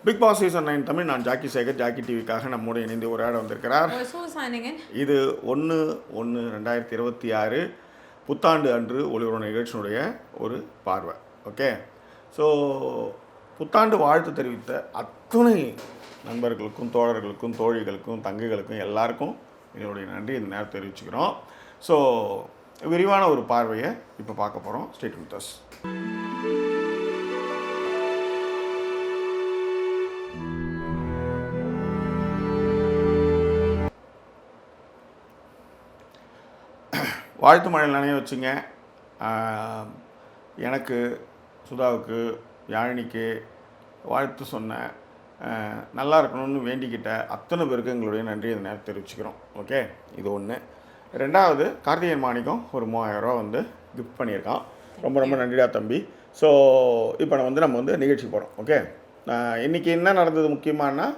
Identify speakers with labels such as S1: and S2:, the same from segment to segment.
S1: Big Boss season 9 Tamil. நான் Jackie Sekar. Jackie டிவிக்காக நம்மோடு இணைந்து உரையாட வந்திருக்கிறார். இது 1/1/2026 புத்தாண்டு அன்று ஒளிபரப்பு நிகழ்ச்சியினுடைய ஒரு பார்வை. ஓகே, ஸோ புத்தாண்டு வாழ்த்து தெரிவித்த அத்துணை நண்பர்களுக்கும் தோழர்களுக்கும் தோழிகளுக்கும் தங்கைகளுக்கும் எல்லாருக்கும் என்னுடைய நன்றி இந்த நேரம் தெரிவிச்சுக்கிறோம். ஸோ விரிவான ஒரு பார்வையை இப்போ பார்க்க போகிறோம். Stay with us. வாழ்த்து மழையில் நினைவு வச்சுங்க. எனக்கு, சுதாவுக்கு, யாழினிக்கு வாழ்த்து சொன்ன, நல்லா இருக்கணும்னு வேண்டிக்கிட்ட அத்தனை பேருக்கு எங்களுடைய நன்றி இந்த நேரம் தெரிவிச்சுக்கிறோம். ஓகே, இது ஒன்று. ரெண்டாவது, கார்த்திகேயன் மாணிக்கம் ஒரு 3000 ரூபா வந்து கிஃப்ட் பண்ணியிருக்கான். ரொம்ப ரொம்ப நன்றிடா தம்பி. ஸோ இப்போ நம்ம வந்து நிகழ்ச்சி போகிறோம். ஓகே, இன்றைக்கி என்ன நடந்தது முக்கியமானா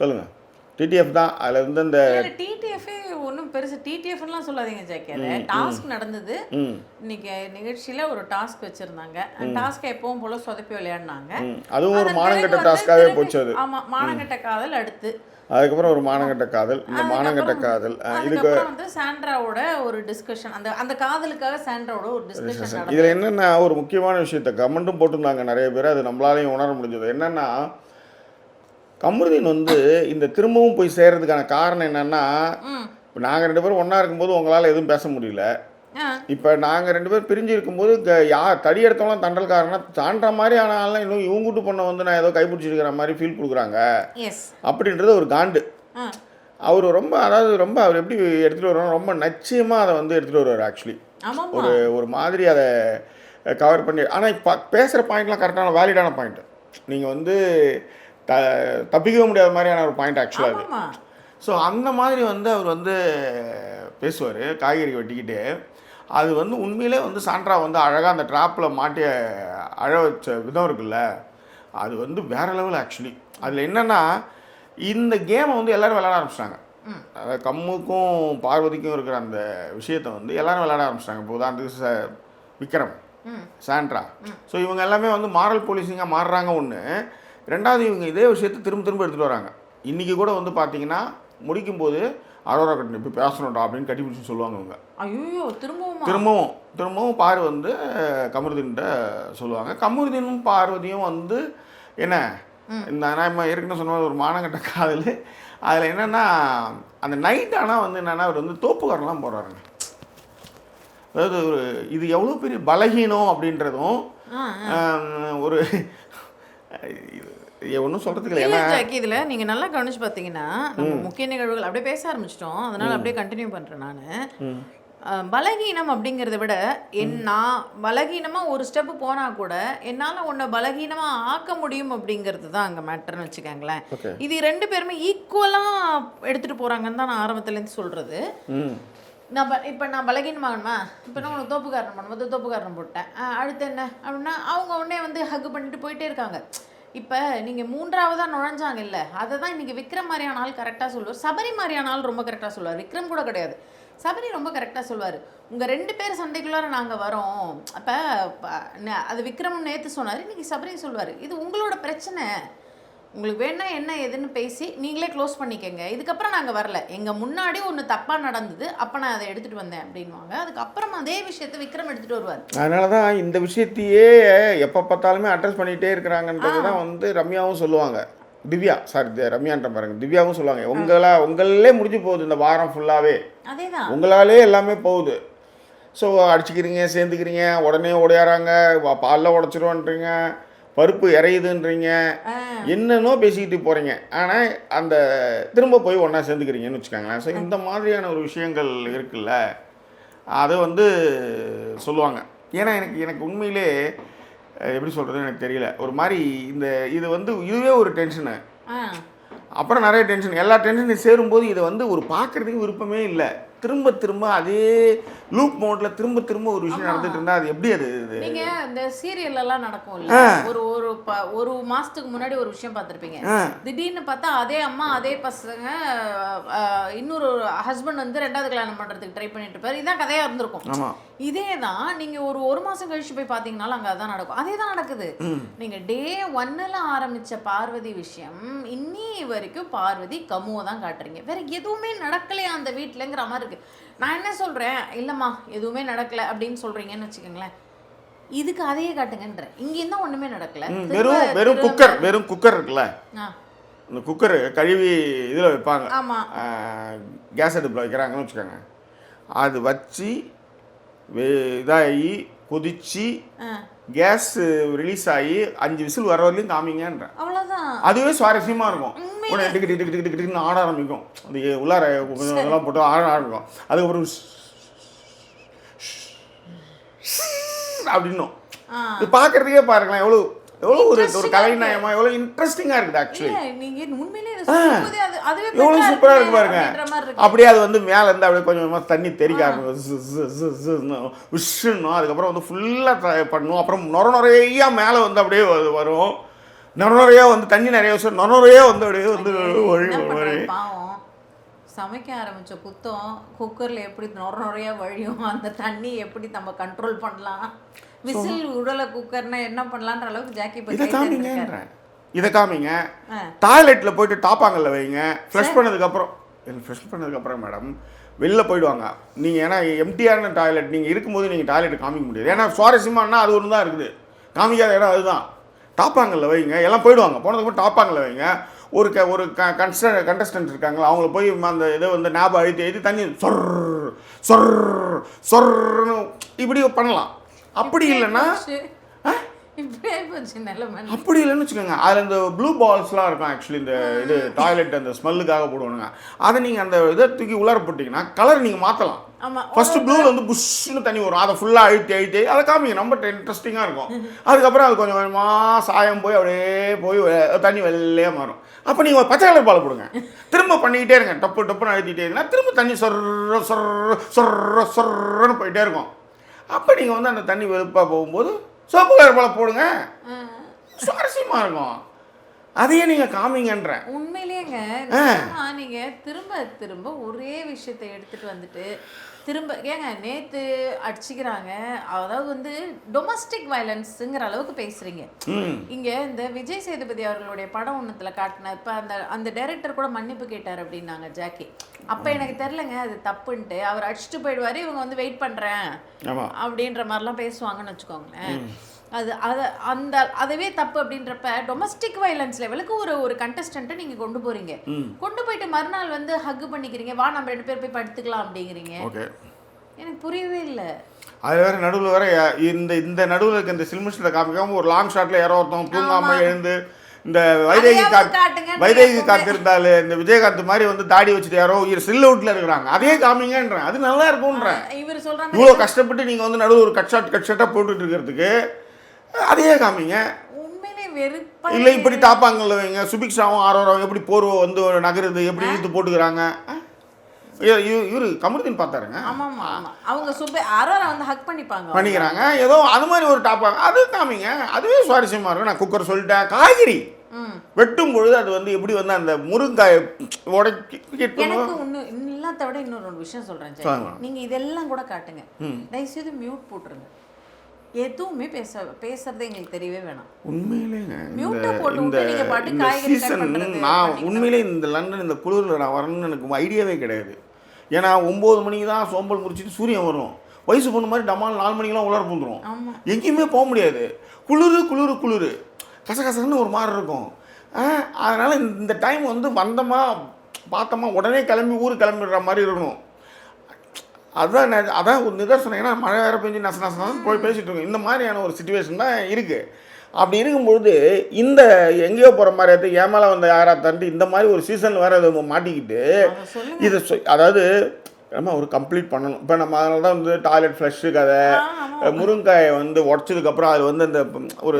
S1: சொல்லுங்கள். டிடிஎஃப் தான். அதில் வந்து இந்த
S2: டிடிஎஃபே ஒன்றும் பெருசு டிடிஎஃப்லாம் சொல்லாதீங்க ஜாக்கியால. டாஸ்க் நடந்தது இன்னைக்கு நிகழ்ச்சியில். ஒரு டாஸ்க் வச்சுருந்தாங்க. டாஸ்க்கை எப்பவும் போல் சொதப்பி விளையாடினாங்க.
S1: அதுவும் ஒரு மானங்கட்ட டாஸ்க்காகவே போச்சு. அது
S2: ஆமாம், மானங்கட்ட காதல். அடுத்து
S1: அதுக்கப்புறம் ஒரு மானங்கட்ட காதல். இந்த மானங்கட்ட காதல்
S2: இதுக்கு வந்து சாண்ட்ராவோட ஒரு டிஸ்கஷன். அந்த காதலுக்காக சாண்ட்ராவோட ஒரு டிஸ்கஷன்.
S1: இதில் என்னென்னா ஒரு முக்கியமான விஷயத்த கமெண்ட்டும் போட்டிருந்தாங்க நிறைய பேர். அது நம்மளாலையும் உணர முடிஞ்சது. என்னென்னா கமருதீன் வந்து இந்த திரும்பவும் போய் சேர்றதுக்கான காரணம் என்னென்னா, இப்போ நாங்கள் 2 பேரும் ஒன்றா இருக்கும்போது உங்களால் எதுவும் பேச முடியல. இப்போ நாங்கள் 2 பேர் பிரிஞ்சு இருக்கும்போது தடி எடுத்தவங்களாம் தண்டல்காரனா தாண்டுற மாதிரி ஆனாலும் இன்னும் இவங்கூட்டு பொண்ணை வந்து நான் ஏதோ கைப்பிடிச்சிருக்கிற மாதிரி ஃபீல் கொடுக்குறாங்க அப்படின்றது ஒரு காண்டு. அவர் ரொம்ப அவர் எப்படி எடுத்துகிட்டு வருவாங்க, ரொம்ப நிச்சயமாக அதை வந்து எடுத்துகிட்டு வருவார். ஆக்சுவலி ஒரு மாதிரி அதை கவர் பண்ணி. ஆனால் இப்போ பேசுகிற பாயிண்ட்லாம் கரெக்டான வேலிடான பாயிண்ட்டு. நீங்கள் வந்து தப்பிக்கவே முடியாத மாதிரியான ஒரு பாயிண்ட் ஆக்சுவலாக அது. ஸோ அந்த மாதிரி வந்து அவர் வந்து பேசுவார் காய்கறி வெட்டிக்கிட்டு. அது வந்து உண்மையிலே வந்து சாண்ட்ரா வந்து அழகாக அந்த ட்ராப்பில் மாட்டிய அழ வச்ச விதம் இருக்குல்ல, அது வந்து வேறு லெவல் ஆக்சுவலி. அதில் என்னென்னா இந்த கேமை வந்து எல்லோரும் விளையாட ஆரம்பிச்சிட்டாங்க. அதாவது கம்முக்கும் பார்வதிக்கும் இருக்கிற அந்த விஷயத்தை வந்து எல்லோரும் விளையாட ஆரம்பிச்சிட்டாங்க. இப்போ உதாரணத்துக்கு விக்ரம், சாண்ட்ரா. ஸோ இவங்க எல்லாமே வந்து மாரல் போலீஸிங்காக மாறுறாங்க. ஒன்று. ரெண்டாவது, இவங்க இதே விஷயத்தை திரும்ப எடுத்துகிட்டு வராங்க. இன்றைக்கி கூட வந்து பார்த்தீங்கன்னா முடிக்கும்போது அரோரா கட்டின இப்போ பேசணும்டா அப்படின்னு கட்டிப்பிடிச்சு சொல்லுவாங்க இவங்க.
S2: ஐயோ,
S1: திரும்பவும் பாரு வந்து கமருதீன்கிட்ட சொல்லுவாங்க. கமருதீனும் பார்வதியும் வந்து என்ன, இந்த நான் ஏற்கனவே சொன்ன ஒரு மானங்கட்ட காதல். அதில் என்னென்னா அந்த நைட் ஆனால் வந்து என்னென்னா அவர் வந்து தோப்புக்காரெலாம் போடுறாருங்க. அதாவது ஒரு இது எவ்வளோ பெரிய பலகீனம் அப்படின்றதும் ஒரு ஒன்றும் சொல்கிறதுக்கு இல்லை.
S2: இதில் நீங்கள் நல்லா கவனிச்சு பார்த்தீங்கன்னா நம்ம முக்கிய நிகழ்வுகள் அப்படியே பேச ஆரம்பிச்சிட்டோம். அதனால் அப்படியே கண்டினியூ பண்ணுறேன் நான். பலகீனம் அப்படிங்கிறத விட நான் பலகீனமாக ஒரு ஸ்டெப்பு போனால் கூட என்னால் உன்னை பலகீனமாக ஆக்க முடியும் அப்படிங்கிறது தான் அங்கே மேட்டர்னு வச்சுக்கோங்களேன். இது 2 பேருமே ஈக்குவலாக எடுத்துகிட்டு போகிறாங்கன்னு தான் நான் ஆரம்பத்துலேருந்து சொல்கிறது. இப்போ நான் பலகீனமாகணுமா, இப்போ நான் உனக்கு தோப்புக்காரணம் பண்ணும்போது தோப்புக்காரணம் போட்டேன், அடுத்து என்ன அப்படின்னா அவங்க உடனே வந்து ஹக் பண்ணிட்டு போயிட்டே இருக்காங்க. இப்போ நீங்கள் 3ஆவதாக நுழைஞ்சாங்க இல்லை, அதை தான் இன்றைக்கி விக்ரம் மாதிரியான ஆள் கரெக்டாக சொல்லுவார். சபரி மாதிரியான ஆள் ரொம்ப கரெக்டாக சொல்லுவார். விக்ரம் கூட கிடையாது, சபரி ரொம்ப கரெக்டாக சொல்லுவார். உங்கள் 2 பேர் சண்டைக்குள்ளார நாங்கள் வரோம். அப்போ அது விக்ரமும் நேற்று சொன்னார், இன்றைக்கி சபரியும் சொல்லுவார். இது உங்களோட பிரச்சனை, உங்களுக்கு வேணா என்ன எதுன்னு பேசி நீங்களே க்ளோஸ் பண்ணிக்கங்க. இதுக்கப்புறம் நாங்கள் வரல, எங்கள் முன்னாடி ஒன்று தப்பாக நடந்தது, அப்போ நான் அதை எடுத்துகிட்டு வந்தேன் அப்படின்வாங்க. அதுக்கப்புறம் அதே விஷயத்தை விக்ரம் எடுத்துகிட்டு வருவார்.
S1: அதனால தான் இந்த விஷயத்தையே எப்போ பார்த்தாலுமே அட்ரஸ் பண்ணிகிட்டே இருக்கிறாங்கன்றது தான் வந்து ரம்யாவும் சொல்லுவாங்க. ரம்யான்ற பாருங்க, திவ்யாவும் சொல்லுவாங்க. உங்களே முடிஞ்சு போகுது இந்த வாரம் ஃபுல்லாகவே,
S2: அதேதான்
S1: உங்களாலே எல்லாமே போகுது. ஸோ அடிச்சுக்கிறீங்க, சேர்ந்துக்கிறீங்க, உடனே உடையாறாங்க, பாலில் உடச்சிருவோன்றீங்க, பருப்பு இறையுதுன்றீங்க, என்னன்னோ பேசிக்கிட்டு போகிறீங்க. ஆனால் அந்த திரும்ப போய் ஒன்றா சேர்ந்துக்கிறீங்கன்னு வச்சுக்கோங்களேன். ஸோ இந்த மாதிரியான ஒரு விஷயங்கள் இருக்குல்ல, அதை வந்து சொல்லுவாங்க. ஏன்னா எனக்கு உண்மையிலே எப்படி சொல்கிறதுன்னு எனக்கு தெரியல. ஒரு மாதிரி இது வந்து இதுவே ஒரு டென்ஷனு, அப்புறம் நிறைய டென்ஷன், எல்லா டென்ஷனையும் சேரும்போது இதை வந்து ஒரு பார்க்குறதுக்கு விருப்பமே இல்லை. திரும்ப திரும்ப அதே லூப் மோட்ல திரும்ப ஒரு விஷயம் நடந்துட்டு இருந்தா அது எப்படி அது
S2: நீங்க இந்த சீரியல் எல்லாம் நடக்கும்ல, ஒரு மாசத்துக்கு முன்னாடி ஒரு விஷயம் பார்த்திருப்பீங்க. திடீர்னு பார்த்தா அதே அம்மா அதே பசங்க இன்னொரு ஹஸ்பண்ட் வந்து 2வது கல்யாணம் பண்றதுக்கு ட்ரை பண்ணிட்டு இருப்பாரு. இதான் கதையா இருந்திருக்கும். இதே தான் நீங்க ஒரு மாசம் கழிச்சு போய் பாத்தீங்கன்னாலும் அங்க அதான் நடக்கும். அதே தான் நடக்குது. நீங்க டே 1ல ஆரம்பிச்ச பார்வதி விஷயம் இன்னி வரைக்கும் பார்வதி கமுவை தான் காட்டுறீங்க. வேற எதுவுமே நடக்கலையா அந்த வீட்டுலங்கிற மாதிரி இருக்கு. நான் என்ன சொல்றேன், இல்லம்மா எதுவுமே நடக்கல அப்படின்னு சொல்றீங்கன்னு வச்சுக்கோங்களேன், இதுக்கு அதையே காட்டுங்கன்ற. இங்க என்ன ஒண்ணுமே நடக்கல.
S1: வெறும் குக்கர் இருக்குல்ல, இந்த குக்கர் கழுவி இதில் வைப்பாங்க, கேஸ் அடுப்பில் வைக்கிறாங்கன்னு வச்சுக்கோங்க. அது வச்சு இதாகி கொதிச்சு கேஸ் ரிலீஸ் ஆகி 5 விசில் வர வரலையும் காமிங்கன்ற.
S2: அவ்வளோதான்.
S1: அதுவே சுவாரஸ்யமாக இருக்கும். உடனே டிக்கு ஆட ஆரம்பிக்கும். அது உள்ளார இதெல்லாம் போட்டு ஆட ஆரம்பிக்கும். அதுக்கப்புறம் அப்படின்னும். இது பார்க்கறதுக்கே பாருங்களேன் எவ்வளோ ஒரு கலைநயமா எவ்வளோ இன்ட்ரெஸ்டிங்காக இருக்குது. ஆக்சுவலி எவ்வளோ சூப்பராக இருக்கு பாருங்க. அப்படியே அது வந்து மேலே இருந்து அப்படியே கொஞ்சம் தண்ணி தெறிக்க ஆரம்பிக்கும், உஷ்ணும். அதுக்கப்புறம் வந்து ஃபுல்லாக பண்ணும். அப்புறம் நுரையா மேலே வந்து அப்படியே வரும். நுரையா வந்து தண்ணி நிறைய விஷயம் நுரையா வந்து அப்படியே வந்து
S2: சமைக்க ஆரம்பிச்ச குக்கரில் எப்படி நுரையா வழியும், அந்த தண்ணி எப்படி நம்ம கண்ட்ரோல் பண்ணலாம், விசில் உடல குக்கர்னா என்ன பண்ணலான்ற அளவுக்கு ஜாக்கி
S1: இதை காமிங்க. டாய்லெட்டில் போயிட்டு டாப்பாங்கல்ல வைங்க. ஃப்ளஷ் பண்ணதுக்கப்புறம் மேடம் வெளில போயிடுவாங்க. நீங்கள் ஏன்னா எம்டிஆர்ன டாய்லெட் நீங்கள் இருக்கும்போது நீங்கள் டாய்லெட் காமிக்க முடியாது. ஏன்னா சுவாரஸ்யமானா அது ஒன்று தான் இருக்குது. காமிக்காத இடம் அதுதான். டாப்பாங்கல்ல வைங்க, எல்லாம் போயிடுவாங்க. போனதுக்கப்புறம் டாப்பாங்கல்ல வைங்க. ஒரு கண்டஸ்டன்ட் இருக்காங்களா, அவங்கள போய் அந்த இதை வந்து ஞாபகம் அழுத்தி தண்ணி சொர்ன்னு இப்படி பண்ணலாம். அப்படி இல்லைன்னா அப்படி இல்லைன்னு வச்சுக்கோங்க. அதில் இந்த ப்ளூ பால்ஸ்லாம் இருக்கும். ஆக்சுவலி இந்த இது டாய்லெட் அந்த ஸ்மெல்லுக்காக போடுவானுங்க. அதை நீங்கள் அந்த இதை தூக்கி உள்ளார போட்டிங்கன்னா கலர் நீங்கள் மாற்றலாம். ஃபர்ஸ்ட் ப்ளூவில் வந்து புஷ்ஷுன்னு தண்ணி வரும். அதை ஃபுல்லாக அழுத்தி அதை காமிங்க. ரொம்ப இன்ட்ரெஸ்டிங்காக இருக்கும். அதுக்கப்புறம் அது கொஞ்சம் கொஞ்சமாக சாயம் போய் அப்படியே போய் தண்ணி வெள்ளையாக மாறும். அப்போ நீங்கள் பச்சை கலர் பால் போடுங்க. திரும்ப பண்ணிக்கிட்டே இருங்க. டப்புன்னு அழுத்திட்டே இருங்கன்னா திரும்ப தண்ணி சொர்றன்னு போயிட்டே இருக்கும். அப்போ நீங்கள் வந்து அந்த தண்ணி வெளுப்பாக போகும்போது சோப்பு கலர் பால் போடுங்க. சுவாரஸ்யமாக இருக்கும். அதையே நீங்கள் காமிங்கன்றேன்.
S2: உண்மையிலேங்க நீங்கள் திரும்ப ஒரே விஷயத்தை எடுத்துகிட்டு வந்துட்டு திரும்ப ஏங்க நேற்று அடிச்சுக்கிறாங்க. அதாவது வந்து டொமஸ்டிக் வயலன்ஸுங்கிற அளவுக்கு பேசுகிறீங்க. இங்கே இந்த விஜய் சேதுபதி அவர்களுடைய படம் ஒன்றுத்தில் காட்டின இப்போ அந்த டைரக்டர் கூட மன்னிப்பு கேட்டார் அப்படின்னாங்க ஜாக்கி. அப்போ எனக்கு தெரிலங்க அது தப்புன்ட்டு. அவர் அடிச்சுட்டு போயிடுவார், இவங்க வந்து வெயிட் பண்ணுறேன் அப்படின்ற மாதிரிலாம் பேசுவாங்கன்னு வச்சுக்கோங்களேன். அதுவே தப்பு அப்படின்றப்ப டொமஸ்டிக் வயலன்ஸ் லெவலுக்கு ஒரு கண்டஸ்டன்ட்டை நீங்கள் கொண்டு போயிட்டு மறுநாள் வந்து ஹக் பண்ணிக்கிறீங்க, வா நம்ம 2 பேர் போய் படுத்துக்கலாம் அப்படிங்கிறீங்க. எனக்கு புரியவே இல்லை.
S1: அது வேற நடுவில் வேற இந்த நடுவில் இருக்க இந்த சில்மிஸ்டில் காமிக்காம ஒரு லாங் ஷாட்ல யாரோ ஒருத்தவங்க தூங்காம எழுந்து இந்த வைதேகி காத்திருந்தாள் இந்த விஜயகாந்த் மாதிரி வந்து தாடி வச்சுட்டு யாரோ சில் அவுட்ல இருக்கிறாங்க. அதே காமிங்கன்றேன். அது நல்லா இருக்கும்ன்றேன்.
S2: இவர் சொல்றாங்க
S1: இவ்வளோ கஷ்டப்பட்டு நீங்கள் வந்து நடுவில் ஒரு கட் ஷாட்டாக போட்டுட்டு இருக்கிறதுக்கு அதையே காமிங்க. இல்லை இப்படி டாப்பாங்கல்ல வைங்க. சுபிக்ஷாவும் ஆரோராவும் எப்படி போர்வை வந்து நகருது, எப்படி இழுத்து போட்டுக்கிறாங்க. இவரு கமருதீன் பார்த்தாருங்க.
S2: அவங்க ஆரோரா வந்து ஹக் பண்ணிக்கிறாங்க.
S1: ஏதோ அது மாதிரி ஒரு டாப்பாங்க. அது காமிங்க. அதுவே சுவாரஸ்யமாக இருக்கும். நான் குக்கர் சொல்லிட்டேன். காய்கறி வெட்டும் பொழுது அது வந்து எப்படி வந்து அந்த முருங்காயை உடைச்சி
S2: எல்லாத்த விட இன்னொரு விஷயம் சொல்றேன். நீங்க இதெல்லாம் கூட காட்டுங்க, தயவுசெய்து மியூட் போட்டுருங்க. எதுவுமே பேசுறதே எங்களுக்கு தெரியவே வேணாம்.
S1: உண்மையிலேங்க
S2: இந்த
S1: சீசன் நான் உண்மையிலே இந்த லண்டன் இந்த குளிரில் நான் வரணும்னு எனக்கு ஐடியாவே கிடையாது. ஏன்னா 9 மணிக்கு தான் சோம்பல் முடிச்சுட்டு சூரியன் வரும். வயசு பொண்ணு மாதிரி டமால் 4 மணிக்கெலாம் உலர பூந்துடும். எங்கேயுமே போக முடியாது. குளிர் கசகசன்னு ஒரு மாதிரி இருக்கும். அதனால் இந்த டைம் வந்து வந்தோமா பார்த்தோமா உடனே கிளம்பி ஊருக்கு கிளம்பிடுற மாதிரி இருக்கணும். அதான் ஒரு நிதர்சனம். ஏன்னா மழை வேறு பெஞ்சு நசம் போய் பேசிகிட்டு இருக்கோம். இந்த மாதிரியான ஒரு சிச்சுவேஷன் தான் இருக்குது. அப்படி இருக்கும்பொழுது இந்த எங்கேயோ போகிற மாதிரி எடுத்து ஏமால வந்த யாரா தாண்டி இந்த மாதிரி ஒரு சீசன் வேறு அதை மாட்டிக்கிட்டு இது அதாவது நம்ம ஒரு கம்ப்ளீட் பண்ணணும். இப்போ நம்ம அதனால தான் வந்து டாய்லெட் ஃப்ளஷ்ஷு கதை, முருங்காயை வந்து உடச்சதுக்கப்புறம் அது வந்து அந்த ஒரு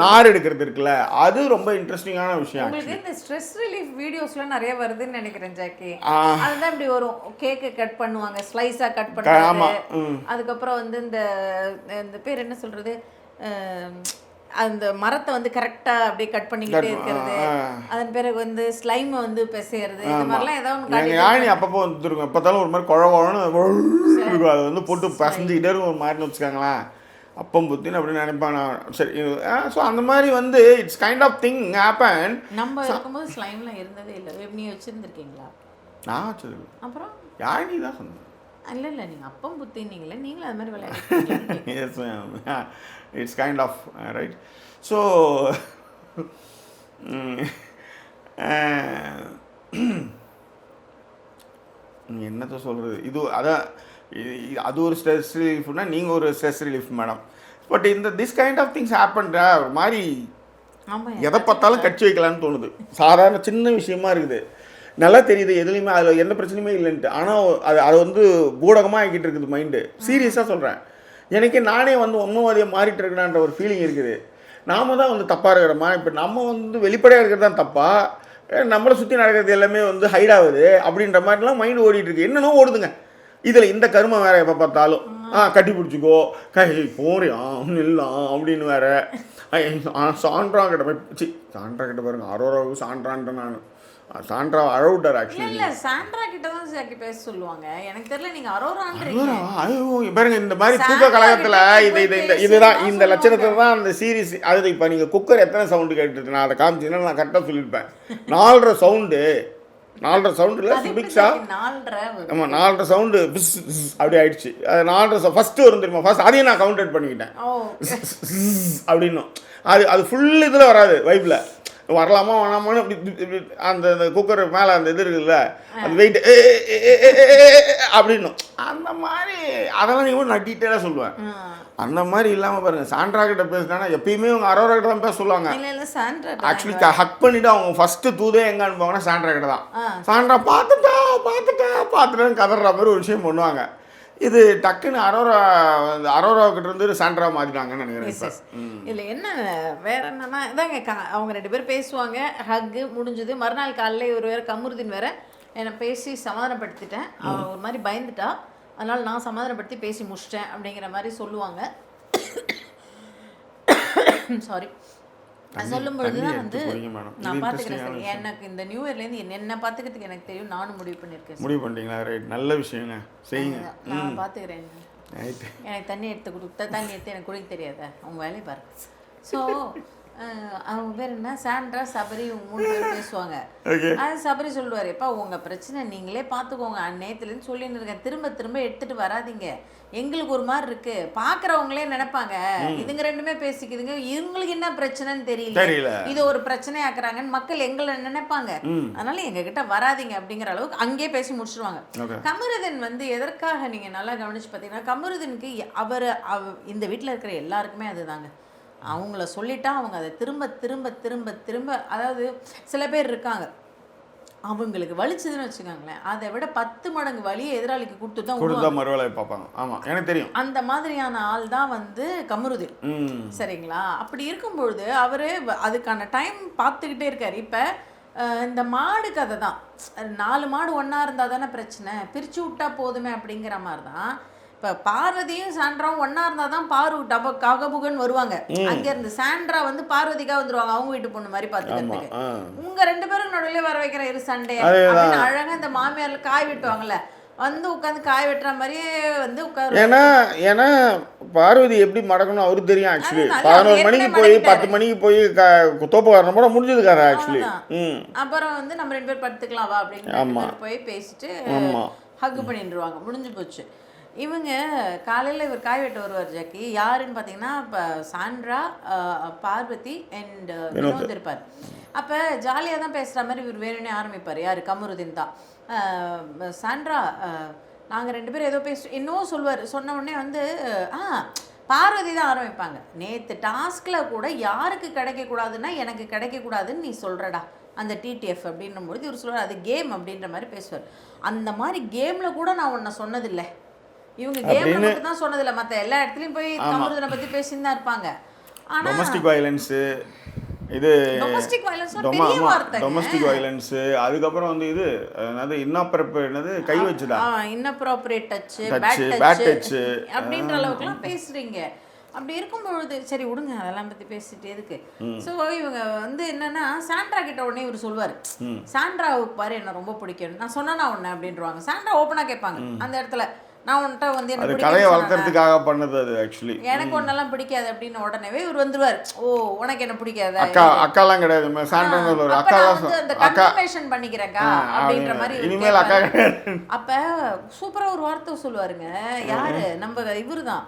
S1: நார் எடுக்கிறது இருக்குல்ல, அது ரொம்ப இன்ட்ரெஸ்டிங்கான விஷயம்.
S2: உங்களுக்கு இந்த ஸ்ட்ரெஸ் ரிலீஃப் வீடியோஸ்லாம் நிறைய வருதுன்னு நினைக்கிறேன் ஜாக்கி. அதுதான் இப்படி வரும், கேக்கை கட் பண்ணுவாங்க, ஸ்லைஸாக கட் பண்ணுவாங்க. அதுக்கப்புறம் வந்து இந்த பேர் என்ன சொல்கிறது, அந்த மரத்தை வந்து கரெக்டாக அப்படியே கட் பண்ணிக்கிட்டே இருக்கிறது, அதன் பிறகு வந்து ஸ்லைமை வந்து பிசைறது, இந்த மாதிரிலாம் ஏதாவது ஒன்று
S1: யானி அப்பப்போ வந்துருக்கும். எப்போத்தாலும் ஒரு மாதிரி குழவான்னு அதை வந்து போட்டு பசஞ்சிக்கிட்டே இருக்கும் ஒரு மாதிரின்னு வச்சுக்காங்களேன். அப்பம் புத்தின்னு அப்படின்னு நினைப்பான் நான். சரி, ஸோ அந்த மாதிரி வந்து it's kind of thing happen.
S2: நம்ம இருக்கும்போது ஸ்லைம்லாம் இருந்ததே இல்லை. நீ வச்சுருந்துருக்கீங்களா?
S1: நான் வச்சது
S2: அப்புறம்
S1: யானி தான் சொன்னேன்.
S2: இல்லை இல்லை, நீங்கள் அப்பம் புத்தின்னீங்களே, நீங்களும் அது மாதிரி விளையாடுறீங்க.
S1: Yes, it's kind of right. So என்னத்த சொல்கிறது, இது அதான் அது ஒரு ஸ்ட்ரெஸ் ரிலீஃப்னா நீங்கள் ஒரு stress relief madam. But this kind of things ஹேப்பன்டா ஒரு மாதிரி எதை பார்த்தாலும் கட்சி வைக்கலான்னு தோணுது. சாதாரண சின்ன விஷயமா இருக்குது, நல்லா தெரியுது, எதுலேயுமே அதில் எந்த பிரச்சனையுமே இல்லைன்ட்டு. ஆனால் அதை வந்து பூடகமாக ஆகிட்டு இருக்குது மைண்டு. சீரியஸாக சொல்கிறேன், எனக்கே நானே வந்து ஒன்றும் மாறிட்டு இருக்கலான்ற ஒரு ஃபீலிங் இருக்குது. நாம தான் வந்து தப்பாக இருக்கிறோமா? இப்போ நம்ம வந்து வெளிப்படையாக இருக்கிறது தான் தப்பா, நம்மளை சுற்றி நடக்கிறது எல்லாமே வந்து ஹைட் ஆகுது அப்படின்ற மாதிரிலாம் மைண்டு ஓடிட்டுருக்கு. என்னென்னோ ஓடுதுங்க இதில். இந்த கருமம் வேறு எப்போ பார்த்தாலும் கட்டி பிடிச்சிக்கோ, போறியான் இல்லாம் அப்படின்னு வேற. சாண்ட்ரா கிட்ட போய் சாண்ட்ரா கிட்ட பாருங்க, அரோராவுக்கு சாண்ட்ரான்ட்டு நான் சாண்ட்ரா அழவுட்டார் ஆக்சுவலி.
S2: இல்ல சாண்ட்ரா கிட்ட தான் சாக்கி பேச சொல்லுவாங்க. எனக்கு தெரியல நீங்க அரோரான்றீங்க.
S1: ஐயோ பாருங்க, இந்த மாதிரி தூக்க கலகத்துல இதுதான் இந்த லட்சணத்துல தான் அந்த சீரிஸ். அது இப்போ நீங்கள் குக்கர் எத்தனை சவுண்டு கேட்டுட்டு நான் அதை காமிச்சிங்கன்னா நான் கரெக்டாக சொல்லியிருப்பேன். 4.5 சவுண்டு, 4.5 சவுண்டில் சுபிக்ஷா. ஆமாம், 4.5 சவுண்டு அப்படி ஆயிடுச்சு. அது 4.5 ஃபஸ்ட்டு வரும் தெரியுமா, ஃபஸ்ட் அதையும் நான் கவுண்டட் பண்ணிக்கிட்டேன் அப்படின்னும். அது ஃபுல் இதில் வராது, வைப்பில் வரலாமா வேணாமான்னு அப்படி அந்த குக்கர் மேலே அந்த இது இருக்குல்ல, அது வெயிட் அப்படின்னும். அந்த மாதிரி அதெல்லாம் நீங்கள் நான் டீட்டெயிலாக சொல்லுவேன். அந்த மாதிரி இல்லாமல் பாருங்கள், சாண்ட்ரா கிட்ட பேசினா எப்பயுமே அவங்க அரோரா கிட்ட தான் பேச சொல்லுவாங்க. ஆக்சுவலி ஹக் பண்ணிவிட்டு அவங்க ஃபஸ்ட்டு தூதே எங்கே அனுப்புவாங்கன்னா சாண்ட்ரா கிட்ட தான். சாண்ட்ரா பார்த்துட்டேன்னு கதற மாதிரி ஒரு விஷயம் பண்ணுவாங்க. இது டக்குன்னு அரோராவுக்கிட்ட இருந்து சாண்ட்ரா மாற்றிட்டாங்கன்னு நினைக்கிறேன்.
S2: இதில் என்ன வேற என்னன்னா இதாங்க, அவங்க 2 பேர் பேசுவாங்க, ஹக்கு முடிஞ்சது. மறுநாள் காலையில் ஒரு வேறு கமருதீன் வேற என்னை பேசி சமாதானப்படுத்திட்டேன். அவன் ஒரு மாதிரி பயந்துட்டா, அதனால் நான் சமாதானப்படுத்தி பேசி முடிச்சிட்டேன் அப்படிங்கிற மாதிரி சொல்லுவாங்க. சாரி, சொல்லும் பொழுது தான் வந்து நான் பார்த்துக்கிறேன் சார். எனக்கு இந்த நியூ இயர்லேருந்து என்ன பார்த்துக்கிறதுக்கு எனக்கு தெரியும், நானும் முடிவு பண்ணியிருக்கேன்.
S1: முடிவு பண்ணிட்டீங்களா? ரைட், நல்ல விஷயங்க, செய்யுங்க.
S2: நான் பார்த்துக்கிறேன். எனக்கு தண்ணி எடுத்து கொடுத்தா தண்ணி எடுத்து எனக்கு குடிக்க தெரியாதா, அவங்க வேலையை பாரு. ஸோ அவங்க பேர் என்ன, சாண்ட்ரா சபரி, 3 பேர் பேசுவாங்க. அது சபரி சொல்லுவார், எப்பா உங்கள் பிரச்சனை நீங்களே பார்த்துக்கோங்க, நேற்றுலேருந்து சொல்லின்னு இருக்கேன், திரும்ப திரும்ப எடுத்துகிட்டு வராதிங்க, எங்களுக்கு ஒரு மாதிரி இருக்கு, பார்க்குறவங்களே நினைப்பாங்க இதுங்க 2மே பேசிக்குதுங்க, இவங்களுக்கு என்ன பிரச்சனைன்னு தெரியல, இது ஒரு பிரச்சனையாக்குறாங்கன்னு மக்கள் எங்களை நினைப்பாங்க, அதனால எங்ககிட்ட வராதிங்க அப்படிங்கிற அளவுக்கு அங்கேயே பேசி முடிச்சிருவாங்க. கமருதீன் வந்து எதற்காக நீங்கள் நல்லா கவனிச்சு பார்த்தீங்கன்னா, கமருதீனுக்கு அவர் இந்த வீட்டில் இருக்கிற எல்லாருக்குமே அதுதாங்க, அவங்கள சொல்லிட்டா அவங்க அதை திரும்ப திரும்ப திரும்ப திரும்ப, அதாவது சில பேர் இருக்காங்க அவங்களுக்கு வலிச்சதுன்னு வச்சுக்கோங்களேன், அதை விட 10 மடங்கு வலியை எதிராளிக்கு கொடுத்து
S1: மறுவேளை பார்ப்பாங்க. ஆமாம், எனக்கு தெரியும்.
S2: அந்த மாதிரியான ஆள் தான் வந்து கமருதீன். சரிங்களா? அப்படி இருக்கும்பொழுது அவர் அதுக்கான டைம் பார்த்துக்கிட்டே இருக்கார். இப்போ இந்த மாடு கதை தான், 4 மாடு ஒன்றா இருந்தால் தானே பிரச்சனை, பிரித்து விட்டா போதுமே அப்படிங்கிற மாதிரி தான். இப்போ பார்வதியும் சாண்ட்ராவும் ஒன்றா இருந்தால் தான் பாரு ககபுகன்னு வருவாங்க. அங்கேருந்து சாண்ட்ரா வந்து பார்வதிக்காக வந்துருவாங்க, அவங்க வீட்டு பொண்ணு மாதிரி பார்த்துக்கிறதுக்கு. உங்கள் 2 பேரும் நடுவில் வர வைக்கிற இரு சண்டை அப்படின்னு அழகாக இந்த மாமியார்ல காய் வெட்டுவாங்கல்ல, வந்து உட்காந்து காய் வெட்டுற மாதிரியே வந்து உட்காரு.
S1: ஏன்னா பார்வதி எப்படி மடக்கணும் அவருக்கு தெரியும். ஆக்சுவலி 11 மணிக்கு போய் 10 மணிக்கு போய் தோப்பு வரணும் போட முடிஞ்சது கதை ஆக்சுவலி.
S2: அப்புறம் வந்து நம்ம 2 பேர் படுத்துக்கலாம் வா அப்படின்னு போய் பேசிட்டு ஹக் பண்ணிடுவாங்க, முடிஞ்சு போச்சு. இவங்க காலையில் இவர் காய் வெட்ட வருவார் ஜாக்கி, யாருன்னு பார்த்தீங்கன்னா இப்போ சாண்ட்ரா, பார்வதி அண்ட் வினோத் இருப்பார். அப்போ ஜாலியாக தான் பேசுகிற மாதிரி இவர் வேணும்னே ஆரம்பிப்பார். யார்? கமருதீன் தான். சாண்ட்ரா நாங்கள் 2 பேரும் ஏதோ என்னவோ சொல்லுவார். சொன்ன உடனே வந்து பார்வதி தான் ஆரம்பிப்பாங்க. நேற்று டாஸ்கில் கூட யாருக்கு கிடைக்கக்கூடாதுன்னா எனக்கு கிடைக்கக்கூடாதுன்னு நீ சொல்கிறடா அந்த டிடிஎஃப் அப்படின்னும்போது இவர் சொல்லுவார் அது கேம் அப்படின்ற மாதிரி பேசுவார். அந்த மாதிரி கேமில் கூட நான் உன்னை சொன்னதில்லை. இவங்க கேமில் மட்டும் தான் சொன்னதில்லை, மற்ற எல்லா இடத்துலையும் போய் கமருதனை பற்றி பேசின்னு தான் இருப்பாங்க. ஆனால்
S1: டொமஸ்டிக் வயலன்ஸு இது
S2: டொமஸ்டிக் வயலன்ஸ் பெரிய வார்த்தை.
S1: டொமஸ்டிக் வயலன்ஸு அதுக்கப்புறம் வந்து இது என்னது என்னது கை வச்சுதா
S2: இன்அப்ரோப்ரியேட் டச்
S1: பேட் டச்
S2: அப்படின்ற அளவுக்குலாம் பேசுறீங்க. அப்படி இருக்கும்பொழுது சரி விடுங்க அதெல்லாம் பற்றி பேசிட்டு எதுக்கு. ஸோ இவங்க வந்து என்னன்னா சாண்ட்ரா கிட்ட உடனே இவர் சொல்லுவார் சாண்ட்ராவுக்கு பாரு என்ன ரொம்ப பிடிக்கும் நான் சொன்னா உன்ன அப்படின்றவாங்க. சாண்ட்ரா ஓப்பனாக கேட்பாங்க அந்த இடத்துல நான் உன்கிட்ட வந்து
S1: அது கதையை வளர்க்கறதுக்காக பண்ணது அது ஆக்சுவலி
S2: எனக்கு ஒன்னெல்லாம் பிடிக்காது அப்படின்னு உடனே இவர் வந்துருவார். ஓ உனக்கு என்ன பிடிக்காது
S1: அக்காலாம் கிடையாது சாண்ட்ரா ஒரு அக்கா
S2: அந்த கன்ஃபர்மேஷன் பண்ணிக்கிறேன்க்கா அப்படின்ற மாதிரி
S1: இனிமேல் அக்கா கிடையாது.
S2: அப்ப சூப்பரா ஒரு வார்த்தை சொல்லுவாருங்க. யாரு நம்ம இவரு தான்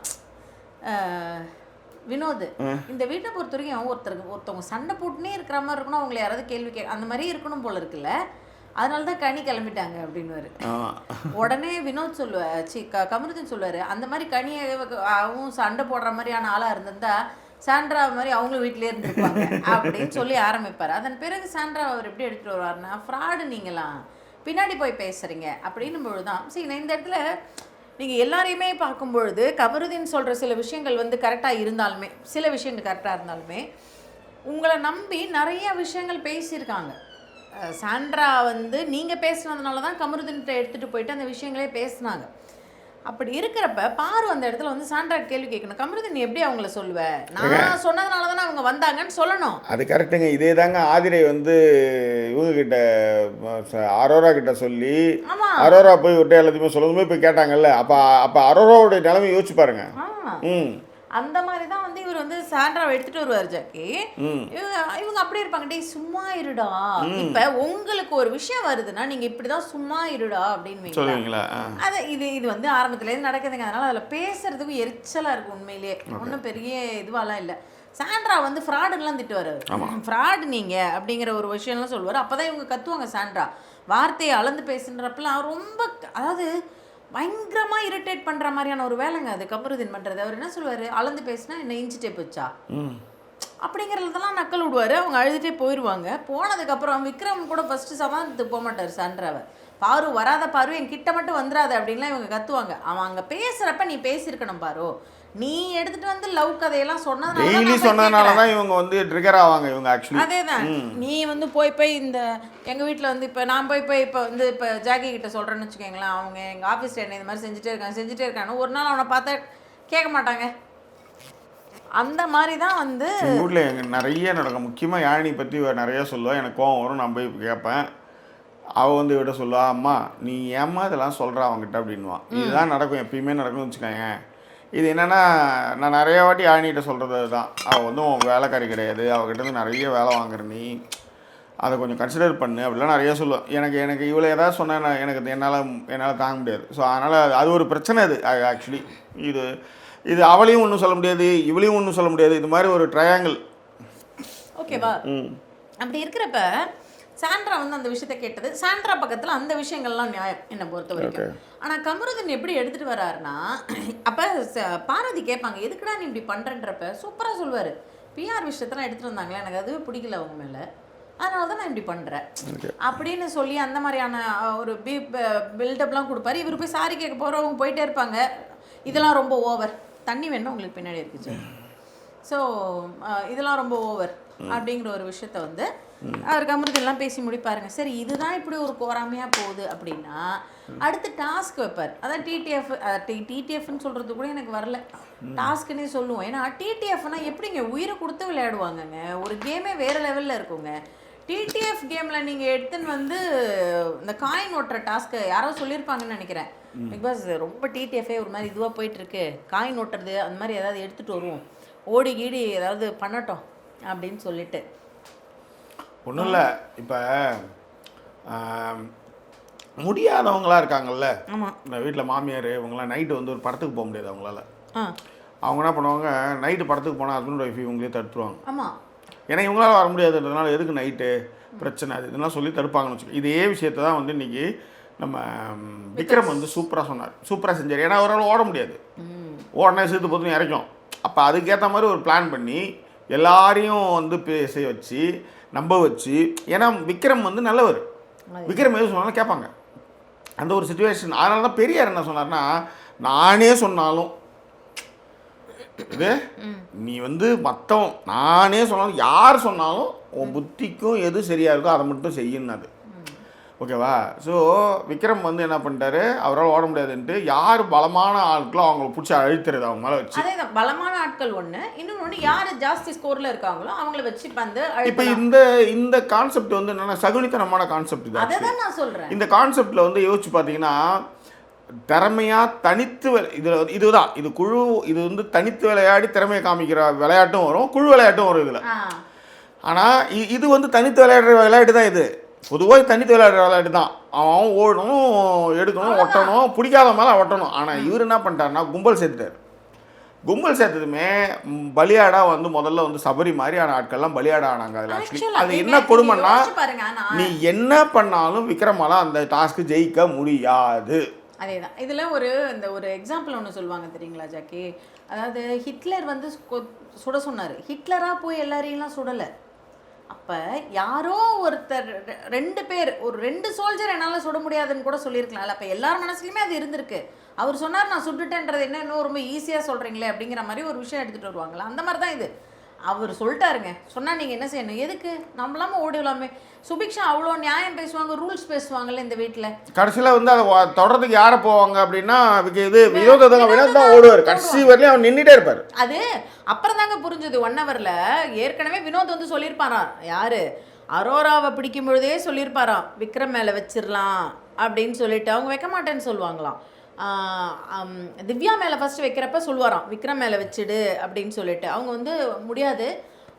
S2: வினோத். இந்த வீட்டை பொறுத்த வரைக்கும் ஒருத்தவங்க சண்டை போட்டுனே இருக்கிற மாதிரி இருக்கணும், அவங்களை யாராவது கேள்வி அந்த மாதிரி இருக்கணும் போல இருக்குல்ல, அதனால தான் கனி கிளம்பிட்டாங்க அப்படின்னுவாரு. உடனே வினோத் சொல்லுவார் கமருதீன் சொல்லுவார் அந்த மாதிரி கனியாவும் சண்டை போடுற மாதிரியான ஆளாக இருந்திருந்தா சாண்ட்ரா மாதிரி அவங்களும் வீட்டிலே இருந்திருப்பாங்க அப்படின்னு சொல்லி ஆரம்பிப்பார். அதன் பிறகு சாண்ட்ரா அவர் எப்படி எடுத்துகிட்டு வருவார்னா ஃப்ராடு நீங்களாம் பின்னாடி போய் பேசுகிறீங்க அப்படின்னும் பொழுது தான் சரி இந்த இடத்துல நீங்கள் எல்லாரையுமே பார்க்கும்பொழுது கமருதீன் சொல்கிற சில விஷயங்கள் வந்து கரெக்டாக இருந்தாலுமே சில விஷயங்கள் கரெக்டாக இருந்தாலுமே உங்களை நம்பி நிறைய விஷயங்கள் பேசியிருக்காங்க. சாண்ட்ரா வந்து நீங்கள் பேசுனதுனால தான் கமருதீன்கிட்ட எடுத்துகிட்டு போயிட்டு அந்த விஷயங்களே பேசினாங்க. அப்படி இருக்கிறப்ப பாரு அந்த இடத்துல வந்து சாண்ட்ரா கேள்வி கேட்கணும். கமருதீன் எப்படி அவங்கள சொல்லுவேன் நான் சொன்னதுனால தானே அவங்க வந்தாங்கன்னு சொல்லணும்.
S1: அது கரெக்டுங்க. இதே தாங்க ஆதிரை வந்து இவங்க கிட்ட அரோரா கிட்ட சொல்லி அரோரா போய் விட்டு எல்லாத்தையுமே சொல்லணுமே போய் கேட்டாங்கல்ல. அப்போ அரோராவுடைய நிலைமை யோசிச்சு பாருங்க.
S2: அந்த மாதிரி தான் வந்து இவர் வந்து சாண்ட்ராவை எடுத்துட்டு வருவார் ஜாக்கி. இவங்க அப்படி இருப்பாங்க டேய் சும்மா இருடா. இப்ப உங்களுக்கு ஒரு விஷயம் வருதுன்னா நீங்க இப்படிதான் சும்மா இருடா அப்படின்னு அது இது வந்து ஆரம்பத்துல இருந்து நடக்குதுங்க. அதனால அதுல பேசுறதுக்கு எரிச்சலா இருக்கு உண்மையிலேயே. ஒன்றும் பெரிய இதுவாலாம் இல்லை. சாண்ட்ரா வந்து ஃப்ராடுங்கெல்லாம் திட்டுவார். ஃப்ராடு நீங்க அப்படிங்கிற ஒரு விஷயம்லாம் சொல்லுவார். அப்பதான் இவங்க கத்துவாங்க சாண்ட்ரா வார்த்தையை அளந்து பேசுன்றப்பெல்லாம் ரொம்ப அதாவது பயங்கரமாக இரிட்டேட் பண்ணுற மாதிரியான ஒரு வேலைங்க அது கமருதீன் பண்ணுறது. அவர் என்ன சொல்லுவார் அளந்து பேசினா என்ன இன்ச்சு டேப் வச்சா அப்படிங்கிறதெல்லாம் நக்கல் விடுவார். அவங்க அழுதுகிட்டே போயிடுவாங்க. போனதுக்கப்புறம் விக்ரம் கூட ஃபஸ்ட்டு சமாதானத்துக்கு போக மாட்டார் சாண்ட்ராவை. பாரு வராத பாரு என் கிட்ட மட்டும் வந்துடாது அப்படின்லாம் இவங்க கத்துவாங்க. அவன் அங்கே பேசுகிறப்ப நீ பேசியிருக்கணும் பாரு. நீ எடுத்துட்டு வந்து லவ் கதையெல்லாம் சொன்னதுனால
S1: தான் இவங்க வந்து ட்ரிகர் ஆவாங்க. இவங்க ஆக்சுவலி
S2: அதேதான். நீ வந்து போய் இந்த எங்கள் வீட்டில் வந்து இப்போ நான் போய் இப்போ வந்து இப்போ ஜாக்கி கிட்ட சொல்கிறேன்னு வச்சுக்கோங்களேன். அவங்க எங்கள் ஆஃபீஸில் என்ன இது மாதிரி செஞ்சுட்டே இருக்காங்க. ஒரு நாள் அவனை பார்த்தா கேட்க மாட்டாங்க. அந்த மாதிரி தான் வந்து
S1: வீட்டில் எங்கள் நிறைய நடக்கும். முக்கியமாக யாழினி பற்றி நிறைய சொல்லுவாள். எனக்கு கோவம் வரும். நான் போய் கேட்பேன். அவள் வந்து விட சொல்லுவா அம்மா நீ ஏம்மா இதெல்லாம் சொல்கிறா அவங்ககிட்ட அப்படின்வான். இதுதான் நடக்கும், எப்பயுமே நடக்கும்னு வச்சுக்கோங்க. இது என்னென்னா நான் நிறைய வாட்டி யாழினிகிட்ட சொல்கிறது தான். அவள் வந்து உன் வேலைக்காரி கிடையாது, அவகிட்டேருந்து நிறைய வேலை வாங்குற நீ அதை கொஞ்சம் கன்சிடர் பண்ணு அப்படிலாம் நிறைய சொல்லுவேன். எனக்கு இவ்வளோ ஏதாவது சொன்னால் எனக்கு என்னால் தாங்க முடியாது. ஸோ அதனால் அது ஒரு பிரச்சனை. அது ஆக்சுவலி இது அவளையும் ஒன்றும் சொல்ல முடியாது, இவளையும் ஒன்றும் சொல்ல முடியாது. இது மாதிரி ஒரு ட்ரையாங்கிள்.
S2: ஓகேவா? அப்படி இருக்கிறப்ப சாண்ட்ரா வந்து அந்த விஷயத்த கேட்டது சாண்ட்ரா பக்கத்தில் அந்த விஷயங்கள்லாம் நியாயம் என்னை பொறுத்த வரைக்கும். ஆனால் கமருதீன் எப்படி எடுத்துகிட்டு வர்றாருன்னா அப்போ பார்வதி கேட்பாங்க எதுக்குடா நீ இப்படி பண்ணுறன்றப்ப சூப்பராக சொல்லுவார். பிஆர் விஷயத்தெல்லாம் எடுத்துகிட்டு வந்தாங்களே எனக்கு அதுவே பிடிக்கல அவங்க மேலே, அதனால தான் நான் இப்படி பண்ணுறேன் அப்படின்னு சொல்லி அந்த மாதிரியான ஒரு பில்டப்லாம் கொடுப்பாரு. இவர் போய் சாரி கேட்க போகிறவங்க போயிட்டே இருப்பாங்க. இதெல்லாம் ரொம்ப ஓவர். தண்ணி வேணும் உங்களுக்கு பின்னாடி இருக்குச்சு. ஸோ இதெல்லாம் ரொம்ப ஓவர் அப்படிங்கிற ஒரு விஷயத்த வந்து அவர் கமருதீன்லாம் பேசி முடிப்பாருங்க. சரி இதுதான் இப்படி ஒரு கோராமையாக போகுது அப்படின்னா அடுத்து டாஸ்க் வைப்பார். அதான் டிடிஎஃப்னு சொல்கிறது கூட எனக்கு வரல, டாஸ்க்குன்னே சொல்லுவோம். ஏன்னா டிடிஎஃப்னா எப்படிங்க உயிரை கொடுத்து விளையாடுவாங்கங்க. ஒரு கேமே வேறு லெவலில் இருக்குங்க. டிடிஎஃப் கேமில் நீங்கள் எடுத்துன்னு வந்து இந்த காயின் ஓட்டுற டாஸ்க்கு யாரோ சொல்லியிருப்பாங்கன்னு நினைக்கிறேன். பிகாஸ் ரொம்ப டிடிஎஃப்ஏ ஒரு மாதிரி இதுவாக போயிட்டுருக்கு. காயின் ஓட்டுறது அந்த மாதிரி ஏதாவது எடுத்துகிட்டு வருவோம், ஓடி கீடி ஏதாவது பண்ணட்டும் அப்படின்னு சொல்லிட்டு.
S1: ஒன்றும் இல்லை. இப்போ முடியாதவங்களாம் இருக்காங்கல்ல, இந்த வீட்டில் மாமியார் இவங்களாம் நைட்டு வந்து ஒரு படத்துக்கு போக முடியாது அவங்களால. அவங்க என்ன பண்ணுவாங்க, நைட்டு படத்துக்கு போனால் ஹஸ்பண்ட் ஒய்ஃப் இவங்களே தடுத்துருவாங்க.
S2: ஆமாம்,
S1: ஏன்னா இவங்களால வர முடியாதுன்றதுனால எதுக்கு நைட்டு பிரச்சனை அது இதெல்லாம் சொல்லி தடுப்பாங்கன்னு வச்சுக்கோங்க. இதே விஷயத்தை தான் வந்து இன்றைக்கி நம்ம விக்ரம் வந்து சூப்பராக சொன்னார், சூப்பராக செஞ்சார். ஏன்னா அவரால் ஓட முடியாது, ஓடனே சேர்த்து போதுன்னு இறக்கும். அப்போ அதுக்கேற்ற மாதிரி ஒரு பிளான் பண்ணி எல்லாரையும் வந்து பேச வச்சு நம்ப வச்சு, ஏன்னா விக்ரம் வந்து நல்லவர், விக்ரம் எது சொன்னாலும் கேட்பாங்க, அந்த ஒரு சுச்சுவேஷன். அதனால தான் பெரியார் என்ன சொன்னார்னா, நானே சொன்னாலும் இது நீ வந்து மற்றவன் நானே சொன்னாலும் யார் சொன்னாலும் உன் புத்திக்கும் எது சரியாக இருக்கோ அதை மட்டும் செய்யுன்னு. ஓகேவா? ஸோ விக்ரம் வந்து என்ன பண்ணிட்டாரு, அவரால் ஓட முடியாதுன்ட்டு யார் பலமான ஆட்களோ அவங்கள பிடிச்சி அழுத்துறது அவங்க மேலே வச்சு.
S2: அதே தான், பலமான ஆட்கள் ஒன்று, இன்னொன்று யார் ஜாஸ்தி ஸ்கோரில் இருக்காங்களோ அவங்கள வச்சு வந்து
S1: இப்போ இந்த கான்செப்ட் வந்து என்னென்னா சகுனித்தனமான கான்செப்ட் இது.
S2: அதை தான் நான் சொல்கிறேன்.
S1: இந்த கான்செப்டில் வந்து யோசிச்சு பார்த்தீங்கன்னா, திறமையாக தனித்து இதுதான் இது குழு, இது வந்து தனித்து விளையாடி திறமையை காமிக்கிற விளையாட்டும் வரும், குழு விளையாட்டும் வரும் இதில். ஆனால் இது வந்து தனித்து விளையாடுற விளையாட்டு தான். இது பொதுவாக தனித்து விளையாடுற விளையாட்டு தான். அவன் ஓடணும், எடுக்கணும், ஒட்டணும், பிடிக்காத மேலே ஒட்டணும். ஆனால் இவர் என்ன பண்ணிட்டாருன்னா கும்பல் சேர்த்துட்டார். கும்பல் சேர்த்ததுமே பலியாடாக வந்து முதல்ல வந்து சபரி மாதிரியான ஆட்கள்லாம் பலியாடா ஆனாங்க. அதில் ஆக்சுவலி அது என்ன கொடுமைன்னா, நீ என்ன பண்ணாலும் விக்ரமால அந்த டாஸ்க்கு ஜெயிக்க முடியாது.
S2: அதே தான். இதில் இந்த ஒரு எக்ஸாம்பிள் ஒன்று சொல்லுவாங்க தெரியுங்களா ஜாக்கி? அதாவது ஹிட்லர் வந்து சுட சொன்னார், ஹிட்லராக போய் எல்லாரையும் சுடலை. அப்போ யாரோ ஒருத்தர் 2 பேர், ஒரு 2 சோல்ஜர் என்னால் சுட முடியாதுன்னு கூட சொல்லியிருக்கலாம்ல. அப்போ எல்லார் மனசுலையுமே அது இருந்திருக்கு. அவர் சொன்னார் நான் சுட்டுட்டேன்றது என்ன இன்னும் ரொம்ப ஈஸியாக சொல்கிறீங்களே அப்படிங்கிற மாதிரி ஒரு விஷயம் எடுத்துகிட்டு வருவாங்களா, அந்த மாதிரி தான் இது. அவர் சொல்லிட்டாருங்க, சொன்னால் நீங்கள் என்ன செய்யணும், எதுக்கு நம்மளாம ஓடிடலாமே. சுபிக்ஷா அவ்வளோ நியாயம் பேசுவாங்க, ரூல்ஸ் பேசுவாங்கல்ல இந்த வீட்டில்.
S1: கடைசியில் வந்து அதை தொடர்றதுக்கு யாரை போவாங்க அப்படின்னா, இது வினோதம் தான் ஓடுவார். கடைசி வரலையும் அவன் நின்றுட்டே இருப்பார்.
S2: அது அப்புறம் தாங்க புரிஞ்சுது. 1 ஹவரில் ஏற்கனவே வினோத் வந்து சொல்லியிருப்பாராம், யார் அரோராவை பிடிக்கும் பொழுதே சொல்லியிருப்பாராம் விக்ரம் மேலே வச்சிடலாம் அப்படின்னு சொல்லிட்டு. அவங்க வைக்க மாட்டேன்னு சொல்லுவாங்களாம். திவ்யா மேலே ஃபஸ்ட்டு வைக்கிறப்ப சொல்லுவாராம் விக்ரம் மேலே வச்சுடு அப்படின்னு சொல்லிட்டு. அவங்க வந்து முடியாது,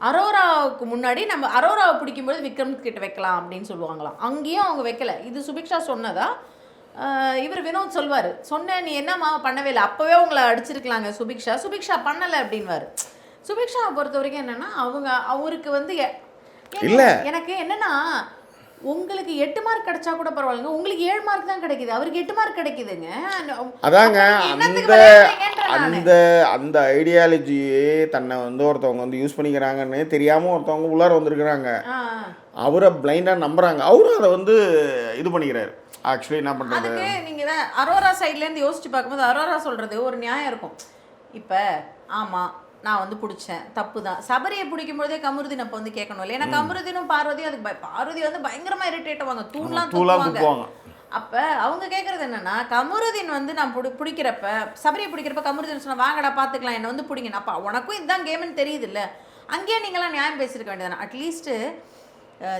S2: அரோராவுக்கு முன்னாடி நம்ம அரோராவை பிடிக்கும்போது விக்ரம் கிட்ட வைக்கலாம் அப்படின்னு சொல்லுவாங்களாம். அங்கேயும் அவங்க வைக்கல. இது சுபிக்ஷா சொன்னதா. இவர் வினோத் சொல்வார், சொன்னேன் நீ என்னம்மா பண்ணவே இல்லை, அப்போவே உங்களை அடிச்சிருக்கலாங்க சுபிக்ஷா பண்ணலை அப்படின்வார். சுபிக்ஷாவை பொறுத்த வரைக்கும் என்னென்னா, அவருக்கு வந்து இல்லை, எனக்கு என்னென்னா உங்களுக்கு 8 மார்க் கிடைச்சா கூட பரவாயில்லைங்க, உங்களுக்கு 7 மார்க் தான் கிடைக்குது, அவருக்கு 8 மார்க் கிடைக்குதுங்க.
S1: அதாங்க அந்த ஐடியாலஜியே தன்னை வந்து ஒருத்தவங்க வந்து யூஸ் பண்ணிக்கிறாங்கன்னு தெரியாமல் ஒருத்தவங்க உள்ளார வந்திருக்கிறாங்க. அவரை பிளைண்டாக நம்புறாங்க, அவரும் அதை வந்து இது பண்ணிக்கிறாரு. ஆக்சுவலி என்ன பண்ணுறது,
S2: அதுக்கு நீங்கள் அரோரா சைட்லேருந்து யோசிச்சு பார்க்கும்போது அரோரா சொல்கிறது ஒரு நியாயம் இருக்கும். இப்போ ஆமாம் நான் வந்து பிடிச்சேன், தப்பு தான். சபரியை பிடிக்கும்போதே கமருதீன் அப்போ வந்து கேட்கணும் இல்லை, ஏன்னா கமருதீனும் பார்வதியும் அதுக்கு பார்வதி வந்து பயங்கரமாக இரிட்டேட் ஆவாங்க, தூண்லாம் தூக்குவாங்க. அப்போ அவங்க கேட்குறது என்னென்னா, கமருதீன் வந்து நான் பிடிக்கிறப்ப சபரியை பிடிக்கிறப்ப கமருதீன் சொன்னால் வாங்கடா பார்த்துக்கலாம் என்னை வந்து பிடிங்கன்னு. அப்போ உனக்கும் இதுதான் கேம்னு தெரியுது இல்லை, அங்கேயே நீங்களாம் நியாயம் பேசியிருக்க வேண்டியதானே. அட்லீஸ்ட்டு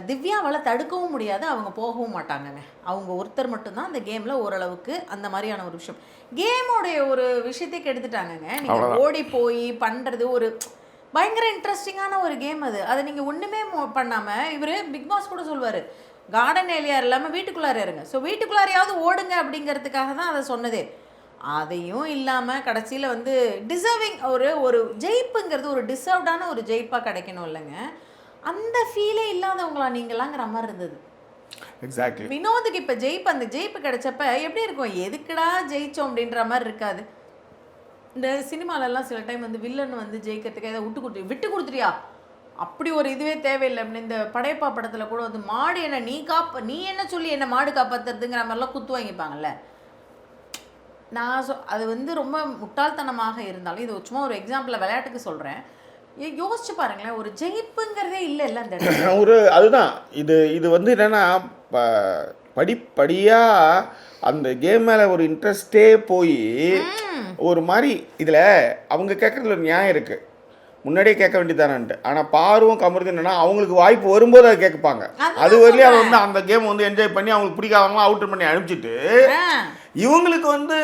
S2: திவ்யாவால் தடுக்கவும் முடியாது, அவங்க போகவும் மாட்டாங்கங்க. அவங்க ஒருத்தர் மட்டும்தான் அந்த கேமில் ஓரளவுக்கு அந்த மாதிரியான ஒரு விஷயம், கேமோடைய ஒரு விஷயத்தைக்கு எடுத்துட்டாங்கங்க. நீங்கள் ஓடி போய் பண்ணுறது ஒரு பயங்கர இன்ட்ரெஸ்டிங்கான ஒரு கேம் அது. அதை நீங்கள் ஒன்றுமே பண்ணாமல், இவர் பிக் பாஸ் கூட சொல்வார் கார்டன் ஏரியா இல்லாமல் வீட்டுக்குள்ளார இருங்க, ஸோ வீட்டுக்குள்ளாரையாவது ஓடுங்க அப்படிங்கிறதுக்காக தான் அதை சொன்னதே. அதையும் இல்லாமல் கடைசியில் வந்து டிசர்விங் ஒரு ஜெயிப்புங்கிறது ஒரு டிசர்வ்டான ஒரு ஜெயிப்பாக கிடைக்கணும் இல்லைங்க, அந்த ஃபீலே இல்லாதவங்களா நீங்களாங்கிற மாதிரி இருந்தது.
S1: எக்ஸாக்ட்லி.
S2: வினோதுக்கு இப்போ அந்த ஜெயிப்பு கிடைச்சப்ப எப்படி இருக்கும், எதுக்குடா ஜெயிச்சோம் அப்படின்ற மாதிரி இருக்காது. இந்த சினிமாலெல்லாம் சில டைம் வந்து வில்லன் வந்து ஜெயிக்கிறதுக்கு ஏதாவது விட்டு கொடுத்துட்டியா அப்படி ஒரு இதுவே தேவையில்லை அப்படின்னு. இந்த படையப்பா படத்தில் கூட வந்து மாடு என்ன நீ என்ன சொல்லி என்ன மாடு காப்பாற்றுறதுங்கிற மாதிரிலாம் குத்து வாங்கிப்பாங்கல்ல. நான் அது வந்து ரொம்ப முட்டாள்தனமாக இருந்தாலும் இது சும்மா ஒரு எக்ஸாம்பிளில் விளையாட்டுக்கு சொல்கிறேன். யோசிச்சு பாருங்களேன், ஒரு ஜெயிப்புங்கிறதே இல்லை அந்த
S1: ஒரு அதுதான் இது வந்து என்னென்னா படிப்படியாக அந்த கேம் மேலே ஒரு இன்ட்ரெஸ்டே போய் ஒரு மாதிரி இதில் அவங்க கேட்குறதுல ஒரு நியாயம் இருக்குது, முன்னாடியே கேட்க வேண்டியதானன்ட்டு. ஆனால் பார்வும் கமருது என்னன்னா அவங்களுக்கு வாய்ப்பு வரும்போது அதை கேட்பாங்க. அது வரலையும் அவன் வந்து அந்த கேம் வந்து என்ஜாய் பண்ணி அவங்களுக்கு பிடிக்காதவங்களாம் அவுட் பண்ணி அனுப்பிச்சிட்டு இவங்களுக்கு வந்து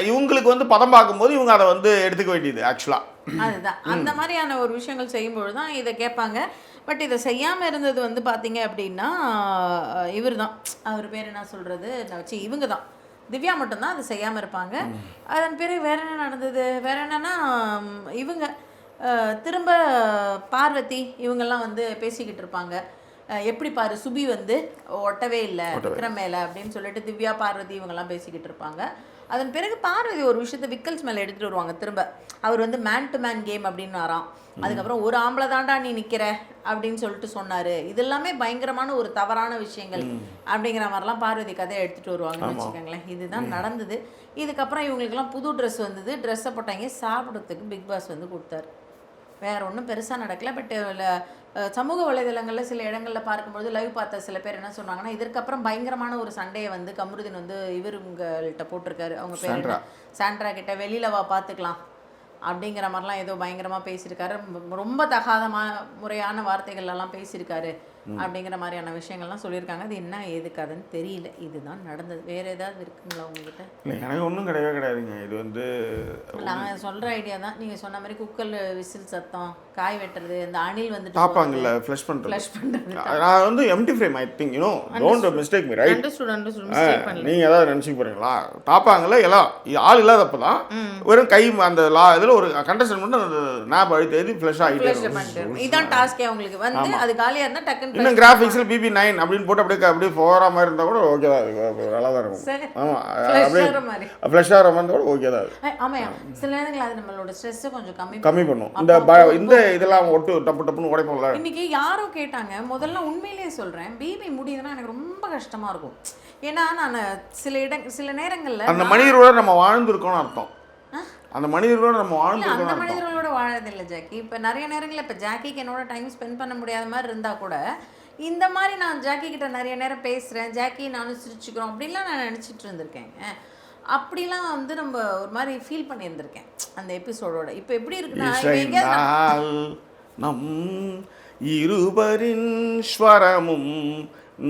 S1: இவங்களுக்கு வந்து பதம் பார்க்கும்போது இவங்க அதை வந்து எடுத்துக்க வேண்டியது ஆக்சுவலாக.
S2: அதுதான் அந்த மாதிரியான ஒரு விஷயங்கள் செய்யும்பொழுது தான் இதை கேட்பாங்க. பட் இதை செய்யாமல் இருந்தது வந்து பார்த்தீங்க அப்படின்னா இவர் தான், அவர் பேர் என்ன சொல்கிறது வச்சு இவங்க தான், திவ்யா மட்டும்தான் அதை செய்யாமல் இருப்பாங்க. அதன் பிறகு வேறு என்ன நடந்தது, வேறு என்னென்னா இவங்க திரும்ப பார்வதி இவங்கெல்லாம் வந்து பேசிக்கிட்டு இருப்பாங்க. எப்படி பாரு சுபி வந்து ஒட்டவே இல்லை விக்ரம் மேலே அப்படின்னு சொல்லிட்டு திவ்யா பார்வதி இவங்கெல்லாம் பேசிக்கிட்டு இருப்பாங்க. அதன் பிறகு பார்வதி ஒரு விஷயத்தை விக்கல்ஸ் மேலே எடுத்துகிட்டு வருவாங்க திரும்ப. அவர் வந்து மேன் டு மேன் கேம் அப்படின்னு வரான். அதுக்கப்புறம் ஒரு ஆம்பளை தாண்டா நீ நிற்கிற அப்படின்னு சொல்லிட்டு சொன்னார். இது எல்லாமே பயங்கரமான ஒரு தவறான விஷயங்கள் அப்படிங்கிற மாதிரிலாம் பார்வதி கதையை எடுத்துகிட்டு வருவாங்கன்னு வச்சுக்கோங்களேன். இதுதான் நடந்தது. இதுக்கப்புறம் இவங்களுக்கெல்லாம் புது ட்ரெஸ் வந்தது. ட்ரெஸ்ஸை போட்டாங்க. சாப்பிட்றதுக்கு பிக் பாஸ் வந்து கொடுத்தாரு. வேறு ஒன்றும் பெருசாக நடக்கல. பட் சமூக வலைதளங்களில் சில இடங்களில் பார்க்கும்போது லைவ் பார்த்த சில பேர் என்ன சொன்னாங்கன்னா, இதற்கப்புறம் பயங்கரமான ஒரு சண்டையை வந்து கமருதீன் வந்து இவருங்கள்கிட்ட போட்டிருக்காரு. அவங்க பேர் சாண்ட்ரா கிட்ட, வெளியில் வா பார்த்துக்கலாம் அப்படிங்கிற மாதிரிலாம் ஏதோ பயங்கரமாக பேசியிருக்காரு. ரொம்ப தகாத முறையான வார்த்தைகள்லாம் பேசியிருக்காரு அப்படிங்கிற மாதிரியான விஷயங்கள்லாம் சொல்லியிருக்காங்க. அது என்ன ஏது கதைன்னு தெரியல. இதுதான் நடந்தது. வேறு ஏதாவது இருக்குங்களா உங்ககிட்ட?
S1: இல்லை, எனக்கு ஒன்றும் கிடையவே கிடையாதுங்க. இது வந்து
S2: நான் சொல்கிற ஐடியா தான். நீங்கள் சொன்ன மாதிரி குக்கரில் விசில் சத்தம், காய் வெட்டுறது, இந்த அணில் வந்துட்டு
S1: பார்ப்பாங்கல்ல ஃப்ளஷ் பண்ணுறது. நான் வந்து empty frame I think you know don't mistake me right. நீங்கள் ஏதாவது நினச்சிக்க போகிறீங்களா? பார்ப்பாங்கல்ல எல்லாம் ஆள் இல்லாதப்போ தான் வெறும் கை அந்த இதில் ஒரு கண்டஸ்டன்ட் மட்டும் அந்த நாப் அழுத்தி எழுதி ஃப்ளஷ் ஆகிட்டு.
S2: இதுதான் டாஸ்கே அவங்களுக்கு வந்து. அது காலியாக இருந்தால் டக்குன்னு
S1: இன்னும் கிராஃபிக்ஸில் BB9 அப்படின்னு போட்டு அப்படியே போகிற மாதிரி இருந்தால் கூட ஓகே தான், நல்லா தான் இருக்கும். ஆமாம், அப்படியே ஃப்ளஷ் ஆகிற மாதிரி கூட ஓகே தான்.
S2: ஆமாம், சில நேரங்கள் அது நம்மளோட ஸ்ட்ரெஸ்ஸை கொஞ்சம் கம்மி பண்ணும்.
S1: இந்த இதெல்லாம் ஒட்டு டப்புன்னு உடைப்போம்ல.
S2: இன்னைக்கு யாரோ கேட்டாங்க, முதல்ல உண்மையிலேயே சொல்கிறேன், பிபி முடியுதுன்னா எனக்கு ரொம்ப கஷ்டமாக இருக்கும். ஏன்னா நான் சில நேரங்களில்
S1: அந்த மனிதரோட நம்ம வாழ்ந்துருக்கோம்னு அர்த்தம். அந்த மனிதர்களோட நம்ம வாழ்ந்துருக்கோம்.
S2: அந்த மனிதர்களோட வாழறதில்லை ஜாக்கி. இப்போ நிறைய நேரங்களில் இப்போ ஜாக்கிக்கு என்னோட டைம் ஸ்பெண்ட் பண்ண முடியாத மாதிரி இருந்தால் கூட இந்த மாதிரி நான் ஜாக்கி கிட்ட நிறைய நேரம் பேசுகிறேன், ஜாக்கி நானும் சிரிச்சுக்கிறோம் அப்படின்லாம் நான் நினச்சிட்டு இருந்திருக்கேங்க. அப்படிலாம் வந்து நம்ம ஒரு மாதிரி ஃபீல் பண்ணியிருந்திருக்கேன் அந்த எபிசோடோட. இப்போ எப்படி இருக்குன்னா,
S1: நம் இருவரின் ஸ்வரமும்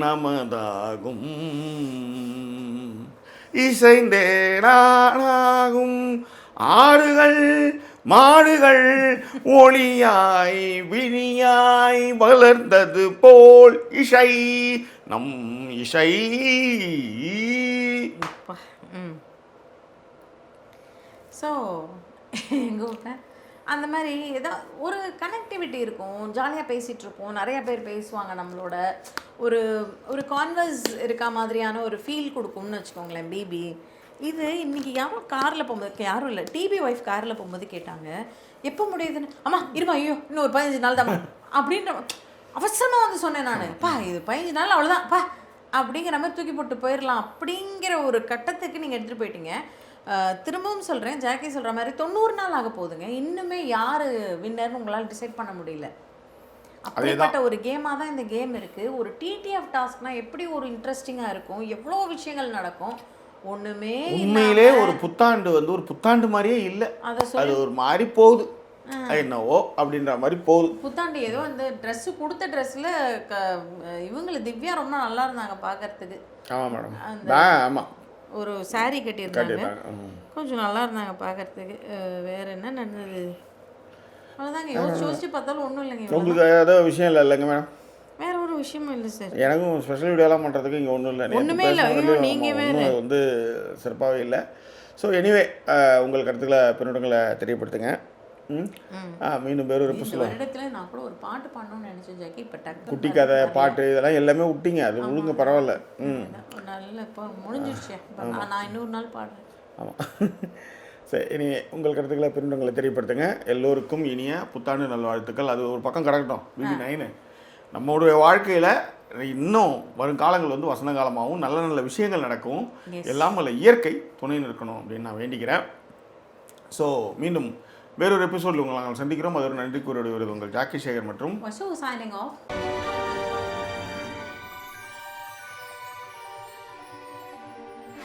S1: நமதாகும், இசைந்தே நானாகும், ஆடுகள் மாடுகள் ஒளியாய் விழியாய் வளர்ந்தது போல் இசை நம் இசை.
S2: ஸோ எங்கள் அந்த மாதிரி ஏதோ ஒரு கனெக்டிவிட்டி இருக்கும், ஜாலியாக பேசிகிட்டு இருப்போம், நிறைய பேர் பேசுவாங்க, நம்மளோட ஒரு கான்வர்ஸ் இருக்க மாதிரியான ஒரு ஃபீல் கொடுக்கும்னு வச்சுக்கோங்களேன் பிபி. இது இன்றைக்கி யாரும் காரில் போகும்போது, யாரும் இல்லை, டிபி ஒய்ஃப் காரில் போகும்போது கேட்டாங்க எப்போ முடியுதுன்னு. அம்மா இருமா, ஐயோ இன்னும் ஒரு 15 நாள் தான் அப்படின்ற அவசரமாக வந்து சொன்னேன் நான். பா இது 15 நாள் அவ்வளோதான் பா அப்படிங்கிற மாதிரி தூக்கி போட்டு போயிடலாம் அப்படிங்கிற ஒரு கட்டத்துக்கு நீங்கள் எடுத்துகிட்டு போயிட்டீங்க. திரும்பவும் சொல்கிறேன், ஜாக்கி சொல்கிற மாதிரி 90 நாள் ஆக போகுதுங்க, இன்னுமே யார் வின்னர்னு உங்களால் டிசைட் பண்ண முடியல. அப்படிப்பட்ட ஒரு கேமாக தான் இந்த கேம் இருக்குது. ஒரு டிடிஎஃப் டாஸ்க்னால் எப்படி ஒரு இன்ட்ரெஸ்டிங்காக இருக்கும், எவ்வளோ விஷயங்கள் நடக்கும், ஒன்றுமே
S1: உண்மையிலே ஒரு புத்தாண்டு வந்து ஒரு புத்தாண்டு மாதிரியே இல்லை. அது ஒரு மாதிரி போகுது, என்னவோ அப்படின்ற மாதிரி போகுது.
S2: புத்தாண்டு ஏதோ இந்த ட்ரெஸ்ஸு கொடுத்த ட்ரெஸ்ஸில் இவங்களை திவ்யா ரொம்ப நல்லா இருந்தாங்க பார்க்கறதுக்கு.
S1: ஆமாம் மேடம், ஆமாம்,
S2: ஒரு சாரீ கட்டியிருந்தாங்க, கொஞ்சம் நல்லா இருந்தாங்க பார்க்கறதுக்கு. வேறு என்ன நடந்தது அவ்வளோதாங்க. யோசிச்சு பார்த்தாலும் ஒன்றும் இல்லைங்க.
S1: உங்களுக்கு ஏதோ விஷயம் இல்லைங்க மேடம்?
S2: வேற ஒரு விஷயமும் இல்லை சார்.
S1: எனக்கும் ஸ்பெஷல் வீடியோலாம் பண்ணுறதுக்கு இங்கே ஒன்றும் இல்லை,
S2: ஒன்றுமே இல்லை. நீங்கள்
S1: வந்து சிறப்பாகவே இல்லை. ஸோ எனிவே உங்கள் கருத்துக்களை பின்னோட்டங்களை தெரியப்படுத்துங்க. மீண்டும் வேறு ஒரு
S2: இடத்துல நான் கூட ஒரு பாட்டு பாடணும்னு நினச்சேன் ஜாக்கி. இப்போ டக்கு
S1: குட்டி கதை பாட்டு இதெல்லாம் எல்லாமே விட்டீங்க, அது ஒழுங்க பரவாயில்ல.
S2: நல்ல இப்போ முடிஞ்சிடுச்சு, நான் இன்னொரு நாள் பாடுறேன்.
S1: ஆமாம், சரி, இனி உங்கள் கருத்துக்களை பின்னோட்டங்களை தெரியப்படுத்துங்க. எல்லோருக்கும் இனிய புத்தாண்டு நல்வாழ்த்துக்கள். அது ஒரு பக்கம் கிடக்கட்டும். BB9 நம்மளுடைய வாழ்க்கையில் இன்னும் வரும் காலங்கள் வந்து வசந்த காலமாகவும் நல்ல நல்ல விஷயங்கள் நடக்கும், எல்லாம் அல்ல இயற்கை துணை நிற்கணும் அப்படின்னு நான் வேண்டிக்கிறேன். ஸோ மீண்டும் வேறொரு எபிசோடில் உங்களை நாங்கள் சந்திக்கிறோம். அது ஒரு நன்றி கூறிய வருது உங்கள் ஜாக்கி சேகர் மற்றும்
S2: signing off.